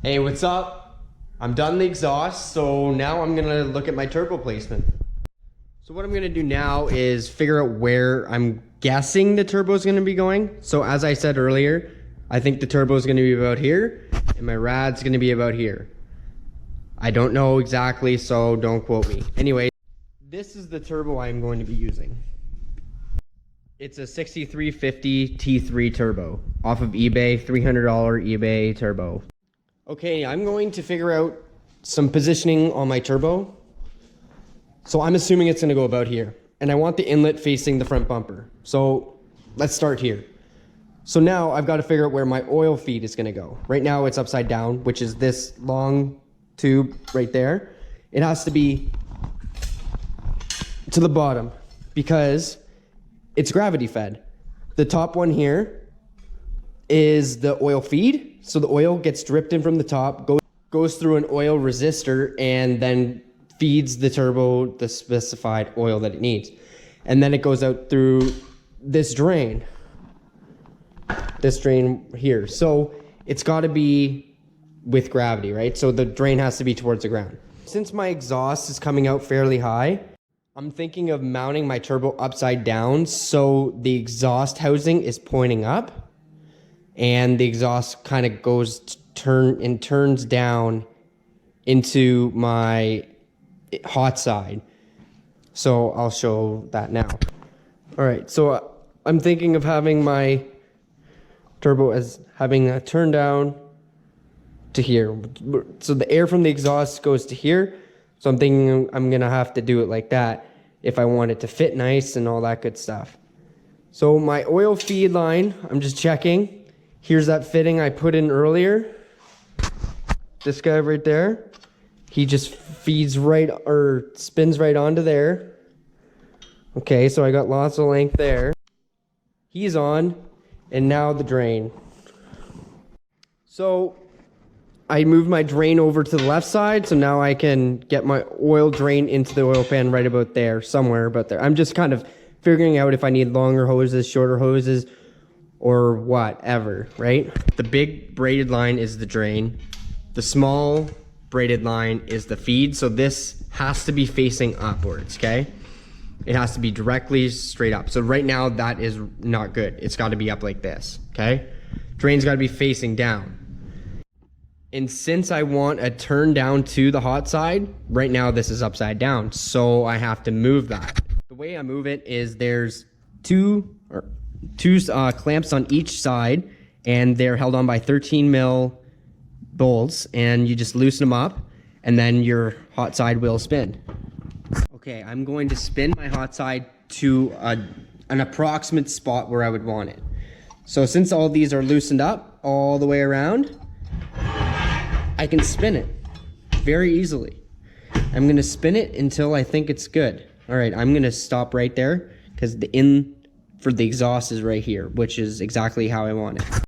Hey, what's up? I'm done the exhaust, so now I'm gonna look at my turbo placement. So what I'm gonna do now is figure out where I'm guessing the turbo is gonna be going. So as I said earlier, I think the turbo is gonna be about here, and my rad's gonna be about here. I don't know exactly, so don't quote me. Anyway, this is the turbo I'm going to be using. It's a 6350 T3 turbo off of eBay, $300 eBay turbo. Okay, I'm going to figure out some positioning on my turbo. So I'm assuming it's gonna go about here. And I want the inlet facing the front bumper. So let's start here. So now I've got to figure out where my oil feed is gonna go. Right now it's upside down, which is this long tube right there. It has to be to the bottom because it's gravity fed. The top one here is the oil feed. So the oil gets dripped in from the top, goes through an oil resistor, and then feeds the turbo the specified oil that it needs. And then it goes out through this drain here. So it's got to be with gravity, right? So the drain has to be towards the ground. Since my exhaust is coming out fairly high, I'm thinking of mounting my turbo upside down so the exhaust housing is pointing up and the exhaust kind of turns down into my hot side. So I'll show that now. All right, so I'm thinking of having my turbo as having a turn down to here. So the air from the exhaust goes to here. So I'm thinking I'm gonna have to do it like that if I want it to fit nice and all that good stuff. So my oil feed line, I'm just checking. Here's that fitting I put in earlier. This guy right there, he just feeds right or spins right onto there. Okay, so I got lots of length there. He's on, and now the drain. So I moved my drain over to the left side, so now I can get my oil drain into the oil pan right about there, somewhere about there. I'm just kind of figuring out if I need longer hoses, shorter hoses, or whatever, right? The big braided line is the drain. The small braided line is the feed. So this has to be facing upwards, okay? It has to be directly straight up. So right now that is not good. It's got to be up like this, okay? Drain's got to be facing down. And since I want a turn down to the hot side, right now this is upside down. So I have to move that. The way I move it is there's two clamps on each side, and they're held on by 13 mil bolts, and you just loosen them up, and then your hot side will spin. Okay, I'm going to spin my hot side to an approximate spot where I would want it. So since all these are loosened up all the way around, I can spin it very easily. I'm gonna spin it until I think it's good. All right, I'm gonna stop right there because the in for the exhaust is right here, which is exactly how I want it.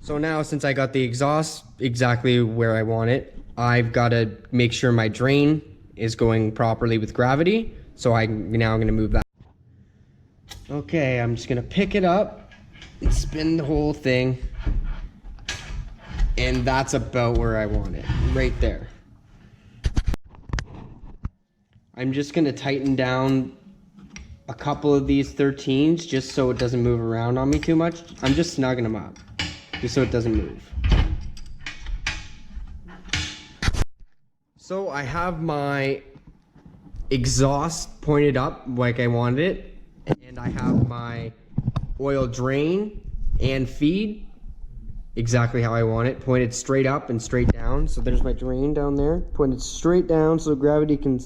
So now since I got the exhaust exactly where I want it, I've got to make sure my drain is going properly with gravity. So I'm now going to move that. Okay, I'm just going to pick it up and spin the whole thing. And that's about where I want it, right there. I'm just going to tighten down a couple of these 13s just so it doesn't move around on me too much. I'm just snugging them up just so it doesn't move. So I have my exhaust pointed up like I wanted it, and I have my oil drain and feed exactly how I want it, pointed straight up and straight down. So there's my drain down there, pointed straight down so gravity can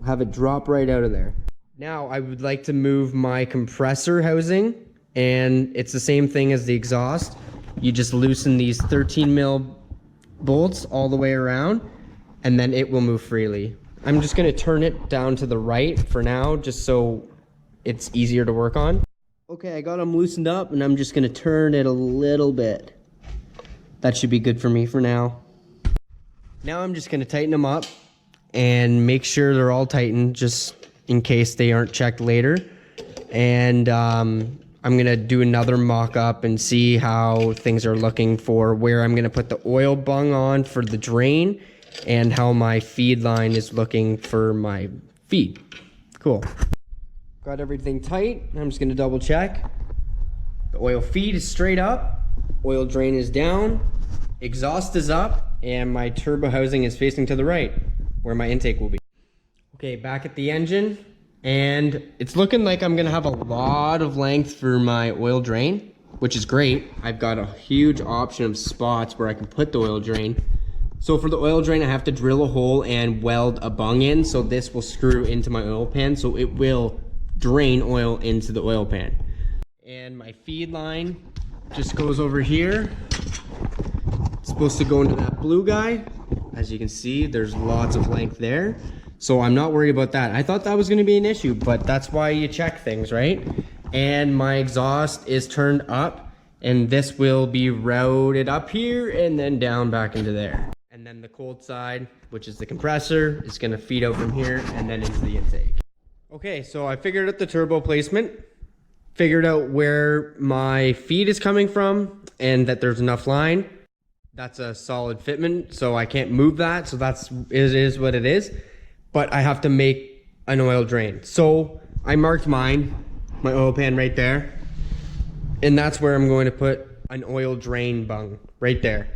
have it drop right out of there. Now I would like to move my compressor housing, and it's the same thing as the exhaust. You just loosen these 13 mil bolts all the way around, and then it will move freely. I'm just gonna turn it down to the right for now, just so it's easier to work on. Okay, I got them loosened up, and I'm just gonna turn it a little bit. That should be good for me for now. Now I'm just gonna tighten them up and make sure they're all tightened, just in case they aren't checked later. And I'm I'm gonna do another mock-up and see how things are looking for where I'm gonna put the oil bung on for the drain and how my feed line is looking for my feed. Cool. Got everything tight. I'm just gonna double check. The oil feed is straight up, oil drain is down, exhaust is up, and my turbo housing is facing to the right, where my intake will be. Okay, back at the engine, and it's looking like I'm gonna have a lot of length for my oil drain, which is great. I've got a huge option of spots where I can put the oil drain. So for the oil drain, I have to drill a hole and weld a bung in, so this will screw into my oil pan, so it will drain oil into the oil pan. And my feed line just goes over here. It's supposed to go into that blue guy. As you can see, there's lots of length there. So I'm not worried about that. I thought that was gonna be an issue, but that's why you check things, right? And my exhaust is turned up, and this will be routed up here and then down back into there. And then the cold side, which is the compressor, is gonna feed out from here and then into the intake. Okay, so I figured out the turbo placement, figured out where my feed is coming from and that there's enough line. That's a solid fitment, so I can't move that, so it is what it is. But I have to make an oil drain. So I marked my oil pan right there, and that's where I'm going to put an oil drain bung, right there.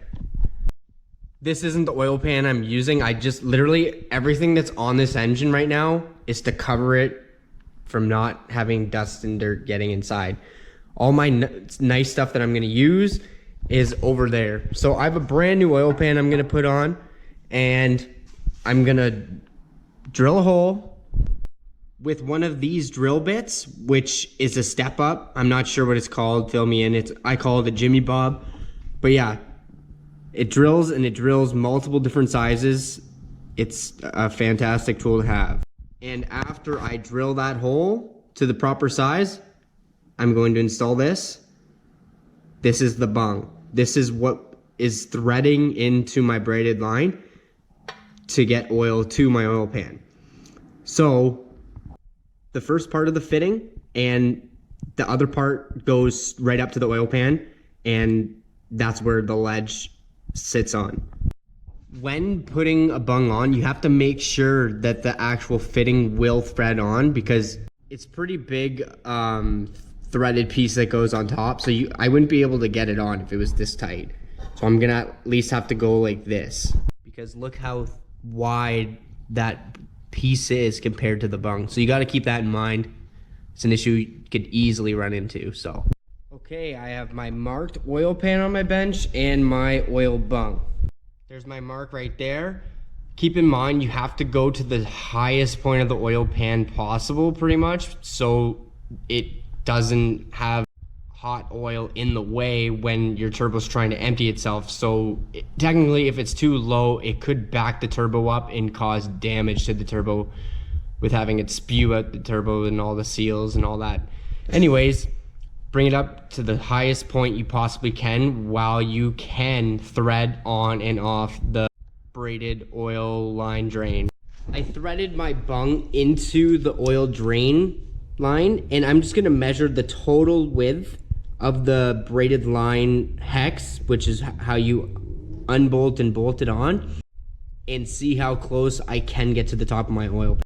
This isn't the oil pan I'm using. I just literally, everything that's on this engine right now is to cover it from not having dust and dirt getting inside. All my nice stuff that I'm gonna use is over there. So I have a brand new oil pan I'm gonna put on, and I'm gonna drill a hole with one of these drill bits, which is a step up. I'm not sure what it's called, fill me in. I call it a Jimmy Bob. But yeah, it drills, and it drills multiple different sizes. It's a fantastic tool to have. And after I drill that hole to the proper size, I'm going to install this. This is the bung. This is what is threading into my braided line to get oil to my oil pan. So the first part of the fitting and the other part goes right up to the oil pan, and that's where the ledge sits on. When putting a bung on, you have to make sure that the actual fitting will thread on, because it's pretty big threaded piece that goes on top, so I wouldn't be able to get it on if it was this tight. So I'm gonna at least have to go like this, because look how wide that piece is compared to the bung. So you got to keep that in mind. It's an issue you could easily run into. So okay, I have my marked oil pan on my bench and my oil bung. There's my mark right there. Keep in mind, you have to go to the highest point of the oil pan possible, pretty much, so it doesn't have hot oil in the way when your turbo's trying to empty itself. So technically, if it's too low, it could back the turbo up and cause damage to the turbo with having it spew out the turbo and all the seals and all that. Anyways, bring it up to the highest point you possibly can while you can thread on and off the braided oil line drain. I threaded my bung into the oil drain line, and I'm just gonna measure the total width of the braided line hex, which is how you unbolt and bolt it on, and see how close I can get to the top of my oil pan.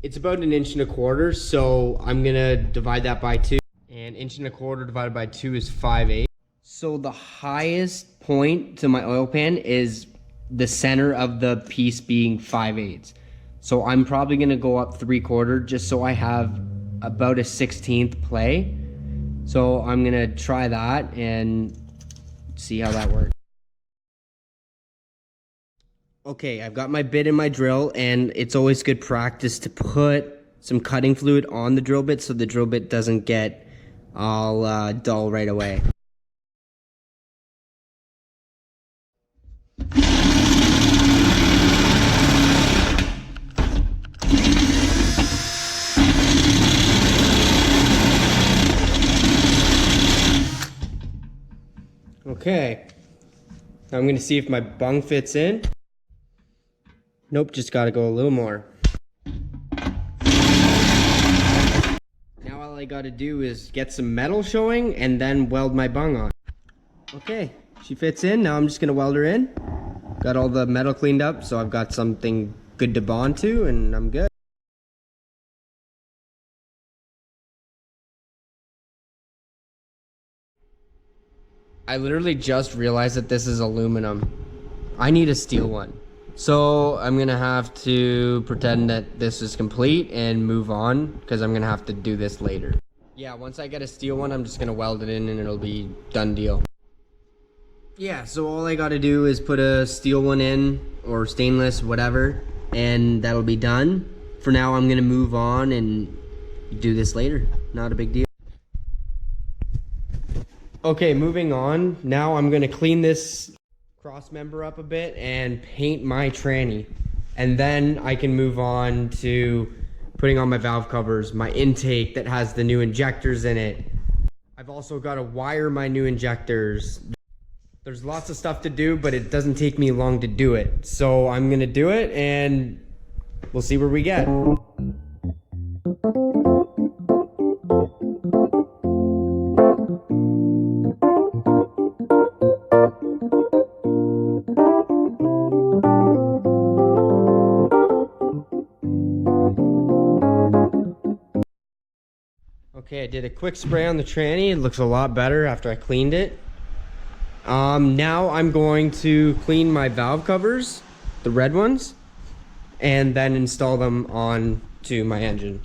It's about 1.25 inches, so I'm gonna divide that by 2. And 1.25 inches divided by 2 is 5/8. So the highest point to my oil pan is the center of the piece being 5/8. So I'm probably gonna go up 3/4 just so I have about a 1/16 play. So I'm gonna try that and see how that works. Okay, I've got my bit and my drill, and it's always good practice to put some cutting fluid on the drill bit so the drill bit doesn't get all dull right away. Okay, now I'm going to see if my bung fits in. Nope, just got to go a little more. Now gotta do is get some metal showing and then weld my bung on. Okay, she fits in. Now I'm just gonna weld her in. Got all the metal cleaned up, so I've got something good to bond to, and I'm good. I literally just realized that this is aluminum. I need a steel one. So I'm gonna have to pretend that this is complete and move on, because I'm gonna have to do this later. Yeah, once I get a steel one, I'm just gonna weld it in and it'll be done deal. Yeah, so all I gotta do is put a steel one in, or stainless, whatever, and that'll be done. For now, I'm gonna move on and do this later. Not a big deal. Okay, moving on. Now I'm gonna clean this cross member up a bit and paint my tranny. And then I can move on to putting on my valve covers, my intake that has the new injectors in it. I've also got to wire my new injectors. There's lots of stuff to do, but it doesn't take me long to do it. So I'm gonna do it and we'll see where we get. Okay, I did a quick spray on the tranny. It looks a lot better after I cleaned it. Now I'm going to clean my valve covers, the red ones, and then install them on to my engine.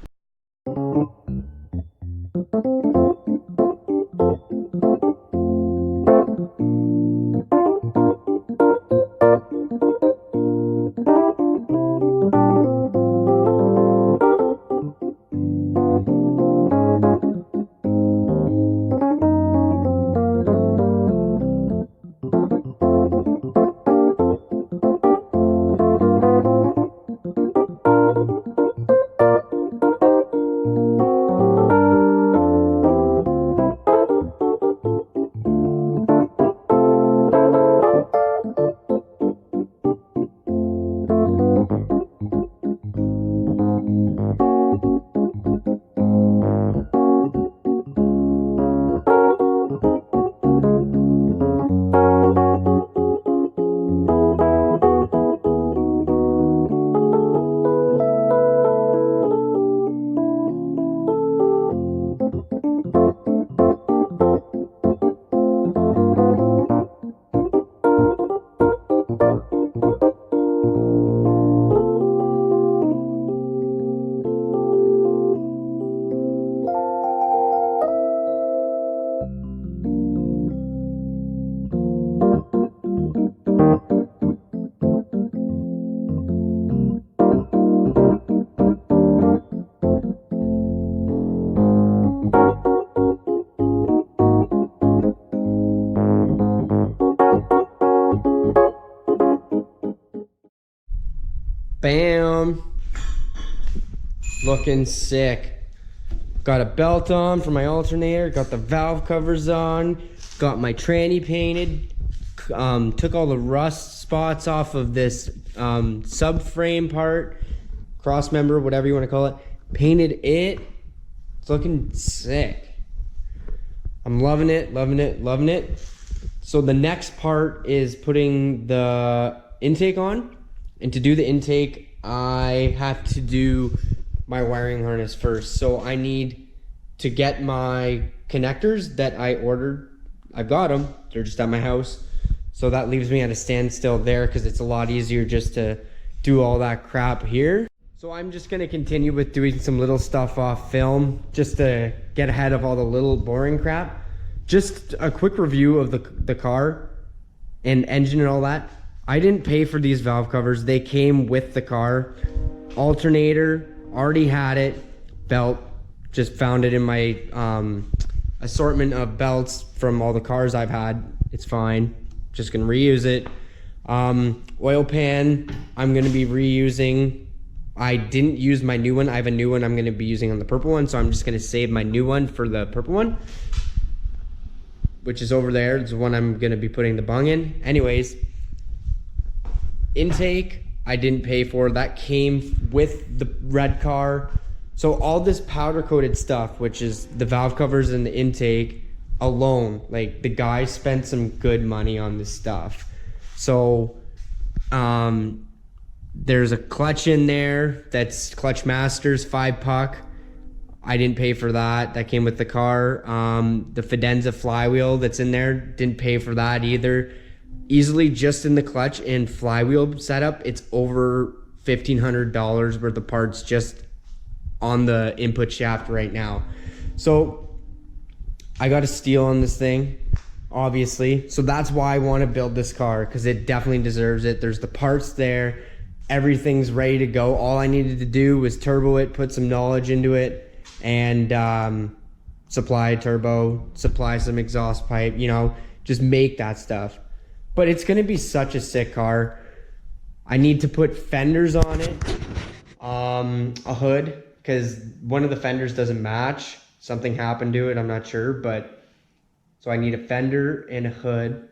Bam! Looking sick. Got a belt on for my alternator, got the valve covers on, got my tranny painted, took all the rust spots off of this subframe part, cross member, whatever you want to call it, painted it. It's looking sick. I'm loving it, loving it, loving it. So the next part is putting the intake on. And to do the intake, I have to do my wiring harness first. So I need to get my connectors that I ordered. I've got them. They're just at my house. So that leaves me at a standstill there because it's a lot easier just to do all that crap here. So I'm just going to continue with doing some little stuff off film just to get ahead of all the little boring crap. Just a quick review of the car and engine and all that. I didn't pay for these valve covers. They came with the car. Alternator, already had it. Belt, just found it in my assortment of belts from all the cars I've had. It's fine. Just gonna reuse it. Oil pan, I'm gonna be reusing. I didn't use my new one. I have a new one I'm gonna be using on the purple one, so I'm just gonna save my new one for the purple one, which is over there. It's the one I'm gonna be putting the bung in. Anyways, intake I didn't pay for. That came with the red car, So all this powder coated stuff, which is the valve covers and the intake alone, like the guy spent some good money on this stuff. So there's a clutch in there that's Clutch Masters 5-puck. I didn't pay for that. That came with the car. The Fidenza flywheel that's in there, didn't pay for that either. Easily just in the clutch and flywheel setup, it's over $1,500 worth of parts just on the input shaft right now. So I got a steal on this thing, obviously. So that's why I want to build this car, because it definitely deserves it. There's the parts there. Everything's ready to go. All I needed to do was turbo it, put some knowledge into it, and supply a turbo, supply some exhaust pipe, you know, just make that stuff. But it's going to be such a sick car. I need to put fenders on it, a hood, because one of the fenders doesn't match. Something happened to it, I'm not sure, but so I need a fender and a hood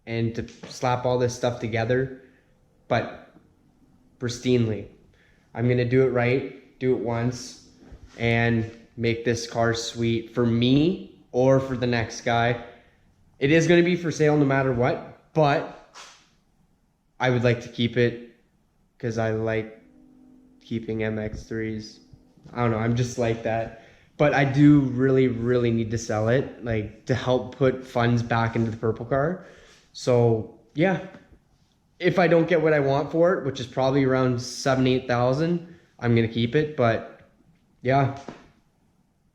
and to slap all this stuff together, but pristinely. I'm gonna do it right, do it once, and make this car sweet for me or for the next guy. It is gonna be for sale no matter what, but I would like to keep it because I like keeping MX3s. I don't know, I'm just like that. But I do really, really need to sell it, like to help put funds back into the purple car. So yeah, if I don't get what I want for it, which is probably around 7,000-8,000, I'm gonna keep it. But yeah,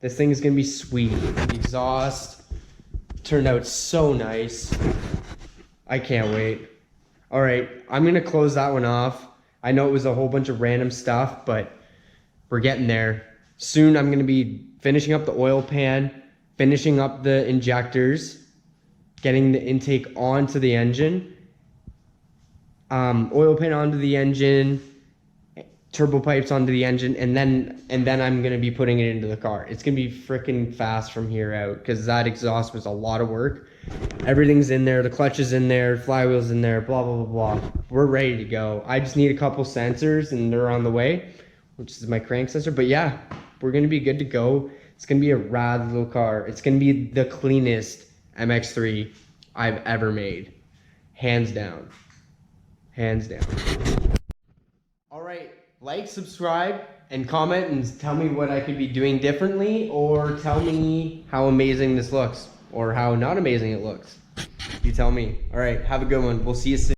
this thing is gonna be sweet. The exhaust turned out so nice. I can't wait. All right, I'm gonna close that one off. I know it was a whole bunch of random stuff, but we're getting there. Soon I'm gonna be finishing up the oil pan, finishing up the injectors, getting the intake onto the engine, oil pan onto the engine, turbo pipes onto the engine, and then I'm gonna be putting it into the car. It's gonna be freaking fast from here out, because that exhaust was a lot of work. Everything's in there, the clutch is in there, flywheel's in there, blah, blah, blah, blah. We're ready to go. I just need a couple sensors and they're on the way, which is my crank sensor. But yeah, we're gonna be good to go. It's gonna be a rad little car. It's gonna be the cleanest MX3 I've ever made. Hands down. Hands down. All right, like, subscribe, and comment and tell me what I could be doing differently, or tell me how amazing this looks, or how not amazing it looks. You tell me. All right, have a good one. We'll see you soon.